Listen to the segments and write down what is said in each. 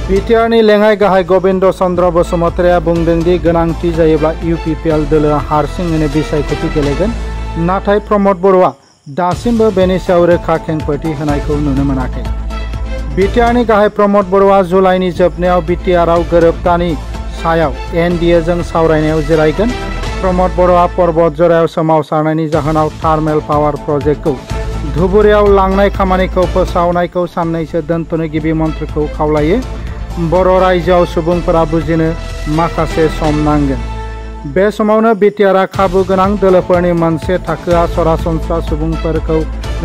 बिटिआरनि लेङाइ गाहाय गबिन्द चन्द्र बसुमतारिया बुंदों दि गोनांथि जायोब्ला इउपिपिएल दोलोआ हारसिङैनो बिसायख'थि गेलेगोन नाथाय प्रमद बर'आ दासिमबो बेनि सायाव रोखा खेंफोरथि होनायखौ नुनो मोनाखै। बिटिआरनि गाहाय प्रमद बर'आ जुलाइनि जोबनायाव बिटिआरआव गोरोबथानि सायाव एनडिएजों सावरायनायाव जिरायगोन। प्रमद बर'आ पर्बत जरायाव सोमावसारनायनि जाहोनाव थार्मेल पावार प्रजेक्टखौ धुबुरियाव लांनाय खामानिखौ फोसावनायखौ साननैसो दोनथ'नो गिबि मन्थ्रिखौ खावलायो। बर' रायजोआव सुबुंफोरा बुजिनो माखासे सम नांगोन। बे समावनो बिटिआरआ खाबु गोनां दोलोफोरनि मोनसे थाखोआ सरासनस्रा सुबुंफोरखौ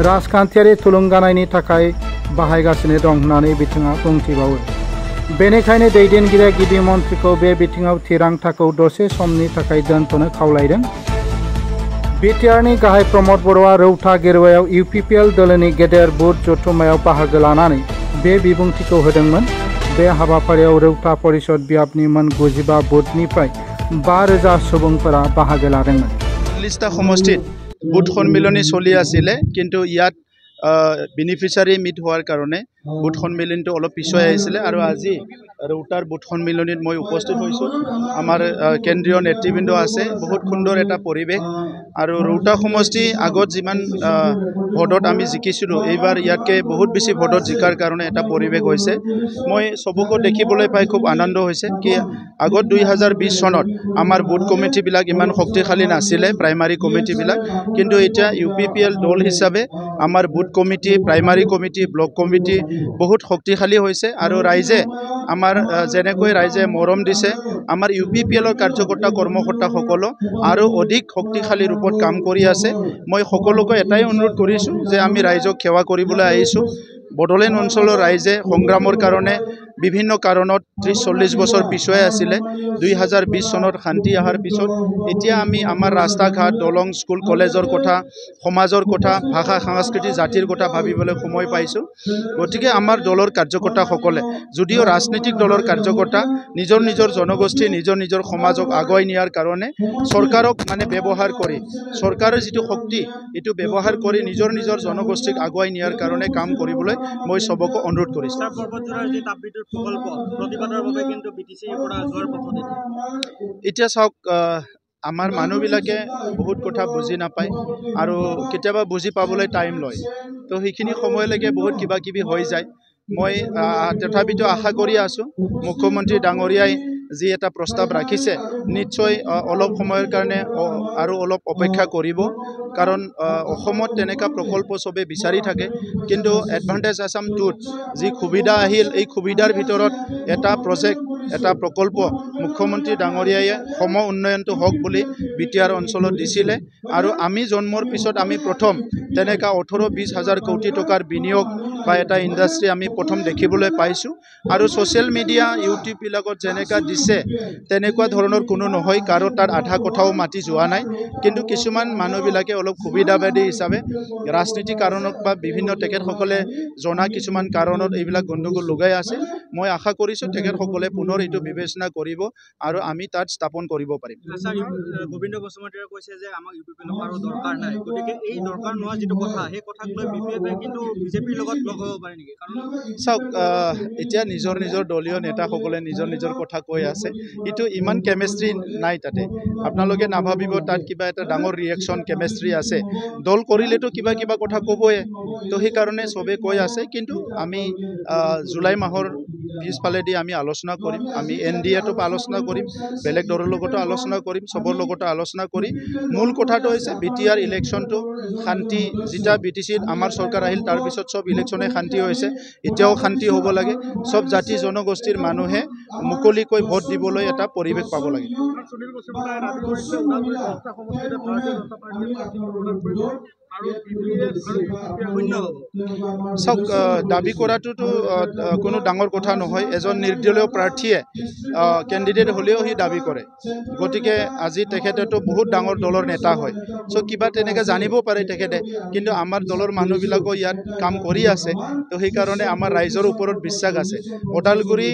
राजखान्थियारि थुलुंगानायनि थाखाय बाहायगासिनो दं होननानै बिथाङा बुंथिबावो। बेनिखायनो दैदेनगिरिया गिबि मन्थ्रिखौ बे बिथिङाव थिरांथाखौ दसे समनि थाखाय दोनथ'नो खावलायदों। बिटिआरनि गाहाय प्रमद बर'आ रौता गेरुवायाव इउपिपिएल दोलोनि गेदेर बुथ जथुम्मायाव बाहागो लानानै बे बिबुंथिखौ होदोंमोन। बे हाबाफारियाव रौता परिषद बियाबनि मोन 95 बुथनिफ्राय 5,000 सुबुंफोरा बाहागो लादोंमोन। 40টা সমষ্টিত বুথ সন্মিলনী চলি আছিলে, কিন্তু ইয়াত বেনিফিচিয়াৰী মিট হোৱাৰ কাৰণে বুথ সন্মিলনীটো অলপ পিছুৱাই আহিছিলে আৰু আজি ৰৌতাৰ বুথ সন্মিলনীত মই উপস্থিত হৈছোঁ। আমাৰ কেন্দ্ৰীয় নেতৃবৃন্দ আছে, বহুত সুন্দৰ এটা পৰিৱেশ। আৰু ৰৌতা সমষ্টি আগত যিমান ভোটত আমি জিকিছিলোঁ, এইবাৰ ইয়াতকৈ বহুত বেছি ভোটত জিকাৰ কাৰণে এটা পৰিৱেশ হৈছে। মই চবকো দেখিবলৈ পাই খুব আনন্দ হৈছে কি আগত 2020 চনত আমাৰ বুথ কমিটিবিলাক ইমান শক্তিশালী নাছিলে, প্ৰাইমাৰী কমিটিবিলাক, কিন্তু এতিয়া ইউপিপিএল দল হিচাপে আমাৰ booth committee, primary committee, block committee বহুত শক্তিশালী হৈছে। আৰু ৰাইজে আমাৰ যেনেকৈ ৰাইজে মৰম দিছে, আমাৰ ইউপিপিএলৰ কাৰ্যকৰ্তা কৰ্মকৰ্তাসকলো আৰু অধিক শক্তিশালী ৰূপত কাম কৰি আছে। মই সকলোকে এটাই অনুৰোধ কৰিছোঁ যে আমি ৰাইজক সেৱা কৰিবলৈ আহিছোঁ। বড়োলেণ্ড অঞ্চলৰ ৰাইজে সংগ্ৰামৰ কাৰণে বিভিন্ন কাৰণত 30-40 বছৰ পিছুৱাই আছিলে। 2020 চনত শান্তি অহাৰ পিছত এতিয়া আমি আমাৰ ৰাস্তা ঘাট, দলং, স্কুল, কলেজৰ কথা, সমাজৰ কথা, ভাষা, সংস্কৃতি, জাতিৰ কথা ভাবিবলৈ সময় পাইছোঁ। গতিকে আমাৰ দলৰ কাৰ্যকৰ্তাসকলে, যদিও ৰাজনৈতিক দলৰ কাৰ্যকৰ্তা, নিজৰ নিজৰ জনগোষ্ঠী, নিজৰ নিজৰ সমাজক আগুৱাই নিয়াৰ কাৰণে চৰকাৰক ব্যৱহাৰ কৰি, চৰকাৰৰ যিটো শক্তি এইটো ব্যৱহাৰ কৰি নিজৰ নিজৰ জনগোষ্ঠীক আগুৱাই নিয়াৰ কাৰণে কাম কৰিবলৈ মই চবকে অনুৰোধ কৰিছোঁ। এতিয়া চাওক, আমাৰ মানুহবিলাকে বহুত কথা বুজি নাপায় আৰু কেতিয়াবা বুজি পাবলৈ টাইম লয়, তো সেইখিনি সময়লৈকে বহুত কিবা কিবি হৈ যায়। মই তথাপিতো আশা কৰি আছোঁ মুখ্যমন্ত্ৰী ডাঙৰীয়াই যি এটা প্ৰস্তাৱ ৰাখিছে, নিশ্চয় অলপ সময়ৰ কাৰণে আৰু অলপ অপেক্ষা কৰিব। কাৰণ অসমত তেনেকুৱা প্ৰকল্প চবে বিচাৰি থাকে, কিন্তু এডভান্টেজ আছাম 2ত যি সুবিধা আহিল, এই সুবিধাৰ ভিতৰত এটা প্ৰজেক্ট, এটা প্ৰকল্প মুখ্যমন্ত্ৰী ডাঙৰীয়াই সম উন্নয়নটো হওক বুলি বিটিআৰ অঞ্চলত দিছিলে। আৰু আমি জন্মৰ পিছত আমি প্ৰথম তেনেকুৱা 18-20 হাজাৰ কোটি টকাৰ বিনিয়োগ বা এটা ইণ্ডাষ্ট্ৰী আমি প্ৰথম দেখিবলৈ পাইছোঁ। আৰু ছ'চিয়েল মিডিয়া, ইউটিউববিলাকত যেনেকুৱা দিছে তেনেকুৱা ধৰণৰ কোনো নহয়, কাৰো তাত আধা কথাও মাতি যোৱা নাই। কিন্তু কিছুমান মানুহবিলাকে অলপ সুবিধাবাদী হিচাপে ৰাজনীতিক কাৰণত বা বিভিন্ন তেখেতসকলে জনা কিছুমান কাৰণত এইবিলাক গণ্ডগোল লগাই আছে। মই আশা কৰিছোঁ তেখেতসকলে পুনৰ এইটো বিবেচনা কৰিব আৰু আমি তাত স্থাপন কৰিব পাৰিম। গোবিন্দ বসুমতাৰীয়ে কৈছে যে আমাক ইউপিপিএলৰ কাৰো দৰকাৰ নাই, গতিকে এই দৰকাৰ নোহোৱা যিটো কথা, সেই কথাক লৈ বিপিএফে কিন্তু বিজেপিৰ লগত লগ হ'ব পাৰে নেকি? কাৰণ চাওক, এতিয়া নিজৰ নিজৰ দলীয় নেতাসকলে নিজৰ নিজৰ কথা কৈ আছে, এইটো ইমান কেমেষ্ট্ৰি নাই তাতে। আপোনালোকে নাভাবিব তাত কিবা এটা ডাঙৰ ৰিয়েকশ্যন কেমেষ্ট্ৰি আছে। দল কৰিলেতো কিবা কিবা কথা ক'বই, তো সেইকাৰণে চবে কৈ আছে। কিন্তু আমি জুলাই মাহৰ পিছফালেদি আমি আলোচনা কৰিম, আমি এনডিএটো আলোচনা কৰিম, বেলেগ দলৰ লগতো আলোচনা কৰিম, চবৰ লগতো আলোচনা কৰি মূল কথাটো হৈছে বিটিআৰ ইলেকশ্যনটো শান্তি। যেতিয়া বিটিচিত আমাৰ চৰকাৰ আহিল, তাৰপিছত চব ইলেকশ্যনে শান্তি হৈছে, এতিয়াও শান্তি হ'ব লাগে। চব জাতি জনগোষ্ঠীৰ মানুহে মুকলিকৈ ভোট দিবলৈ এটা পৰিৱেশ পাব লাগে। চাওক, দাবী কৰাটোতো কোনো ডাঙৰ কথা নহয়। এজন নিৰ্দলীয় প্ৰাৰ্থীয়ে কেণ্ডিডেট হ'লেও সি দাবী কৰে, গতিকে আজি তেখেতেতো বহুত ডাঙৰ দলৰ নেতা হয়, চ' কিবা তেনেকৈ জানিব পাৰে তেখেতে। কিন্তু আমাৰ দলৰ মানুহবিলাকো ইয়াত কাম কৰি আছে, তো সেইকাৰণে আমাৰ ৰাইজৰ ওপৰত বিশ্বাস আছে। ওদালগুৰি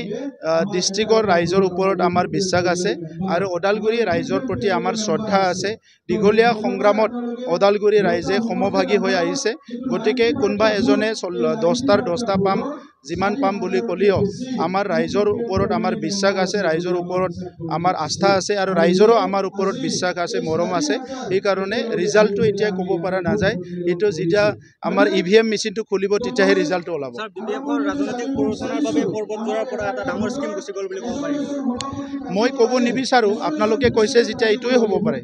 ডিষ্ট্ৰিক্টৰ ৰাইজৰ ওপৰত আমাৰ বিশ্বাস আছে আৰু ওদালগুৰি ৰাইজৰ প্ৰতি আমাৰ শ্ৰদ্ধা আছে। দীঘলীয়া সংগ্ৰামত ওদালগুৰি ৰাইজে সমভাগী হৈ আহিছে, গতিকে কোনোবা এজনে 10টাৰ 10টা পাম, যিমান পাম বুলি ক'লেও আমাৰ ৰাইজৰ ওপৰত আমাৰ বিশ্বাস আছে, ৰাইজৰ ওপৰত আমাৰ আস্থা আছে আৰু ৰাইজৰো আমাৰ ওপৰত বিশ্বাস আছে, মৰম আছে। সেইকাৰণে ৰিজাল্টটো এতিয়া ক'ব পৰা নাযায়। এইটো যেতিয়া আমাৰ EVM মেচিনটো খুলিব তেতিয়াহে ৰিজাল্টটো ওলাব। স্যাৰ BPFৰ ৰাজনৈতিক প্ৰৰোচনাৰ বাবে পৰ্বতজোৰাৰ পৰা এটা ডাঙৰ স্কিম গুচি গ'ল বুলি ক'ব পাৰি। মই ক'ব নিবিচাৰোঁ, আপোনালোকে কৈছে যেতিয়া এইটোৱে হ'ব পাৰে।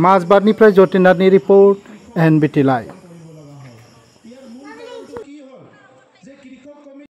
মাজবাটনিफ्राय जतिनाथनि रिपर्ट NBT लाइव।